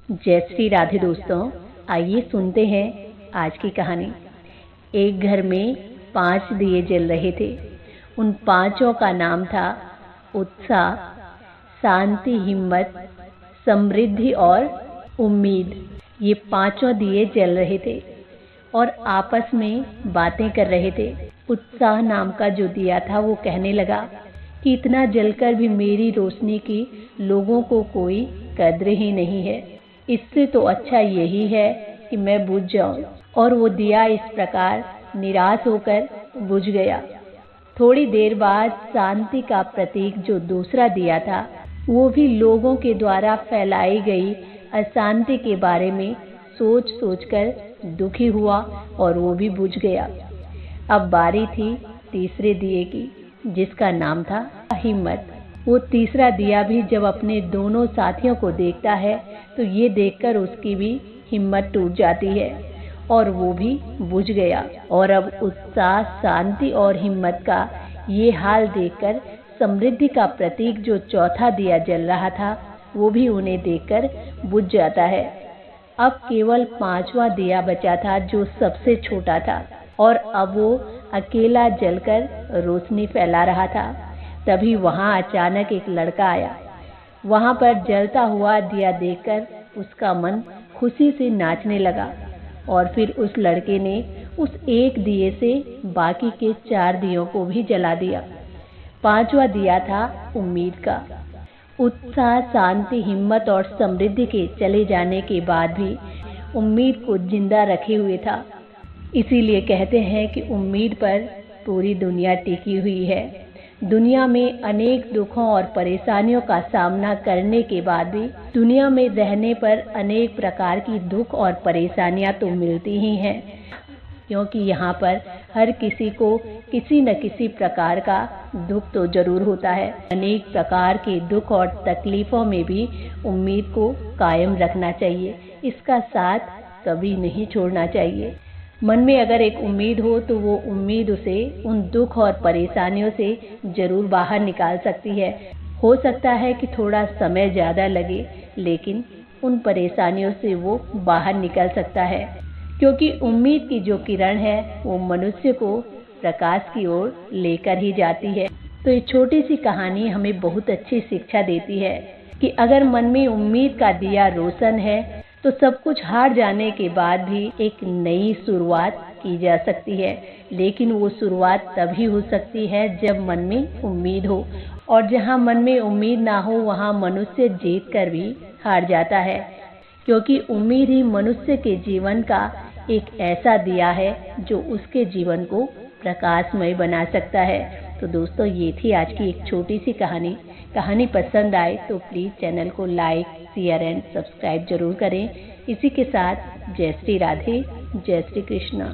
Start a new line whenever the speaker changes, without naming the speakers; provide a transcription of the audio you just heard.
जय श्री राधे दोस्तों, आइए सुनते हैं आज की कहानी। एक घर में 5 दिए जल रहे थे। उन पांचों का नाम था उत्साह, शांति, हिम्मत, समृद्धि और उम्मीद। ये पांचों दिए जल रहे थे और आपस में बातें कर रहे थे। उत्साह नाम का जो दिया था वो कहने लगा कि इतना जलकर भी मेरी रोशनी की लोगों को कोई कद्र ही नहीं है। इससे तो अच्छा यही है कि मैं बुझ जाऊं। और वो दिया इस प्रकार निराश होकर बुझ गया। थोड़ी देर बाद शांति का प्रतीक जो दूसरा दिया था वो भी लोगों के द्वारा फैलाई गई अशांति के बारे में सोच सोचकर दुखी हुआ और वो भी बुझ गया। अब बारी थी तीसरे दिए की, जिसका नाम था हिम्मत। वो तीसरा दिया भी जब अपने दोनों साथियों को देखता है तो ये देखकर उसकी भी हिम्मत टूट जाती है और वो भी बुझ गया। और अब उत्साह, शांति और हिम्मत का ये हाल देखकर समृद्धि का प्रतीक जो चौथा दिया जल रहा था वो भी उन्हें देखकर बुझ जाता है। अब केवल 5वां दिया बचा था जो सबसे छोटा था और अब वो अकेला जलकर रोशनी फैला रहा था। तभी वहां अचानक एक लड़का आया। वहां पर जलता हुआ दिया देखकर उसका मन खुशी से नाचने लगा और फिर उस लड़के ने उस एक दिए से बाकी के 4 दियों को भी जला दिया। 5वां दिया था उम्मीद का। उत्साह, शांति, हिम्मत और समृद्धि के चले जाने के बाद भी उम्मीद को जिंदा रखे हुए था। इसीलिए कहते हैं कि उम्मीद पर पूरी दुनिया टिकी हुई है। दुनिया में अनेक दुखों और परेशानियों का सामना करने के बाद भी दुनिया में रहने पर अनेक प्रकार की दुख और परेशानियां तो मिलती ही हैं, क्योंकि यहाँ पर हर किसी को किसी न किसी प्रकार का दुख तो जरूर होता है। अनेक प्रकार के दुख और तकलीफों में भी उम्मीद को कायम रखना चाहिए, इसका साथ कभी नहीं छोड़ना चाहिए। मन में अगर एक उम्मीद हो तो वो उम्मीद उसे उन दुख और परेशानियों से जरूर बाहर निकाल सकती है। हो सकता है कि थोड़ा समय ज़्यादा लगे, लेकिन उन परेशानियों से वो बाहर निकल सकता है, क्योंकि उम्मीद की जो किरण है वो मनुष्य को प्रकाश की ओर लेकर ही जाती है। तो ये छोटी सी कहानी हमें बहुत अच्छी शिक्षा देती है कि अगर मन में उम्मीद का दिया रोशन है तो सब कुछ हार जाने के बाद भी एक नई शुरुआत की जा सकती है। लेकिन वो शुरुआत तभी हो सकती है जब मन में उम्मीद हो, और जहाँ मन में उम्मीद ना हो वहाँ मनुष्य जीत कर भी हार जाता है, क्योंकि उम्मीद ही मनुष्य के जीवन का एक ऐसा दिया है जो उसके जीवन को प्रकाशमय बना सकता है। तो दोस्तों, ये थी आज की एक छोटी सी कहानी। कहानी पसंद आए तो प्लीज़ चैनल को लाइक, शेयर एंड सब्सक्राइब जरूर करें। इसी के साथ जय श्री राधे, जय श्री कृष्णा।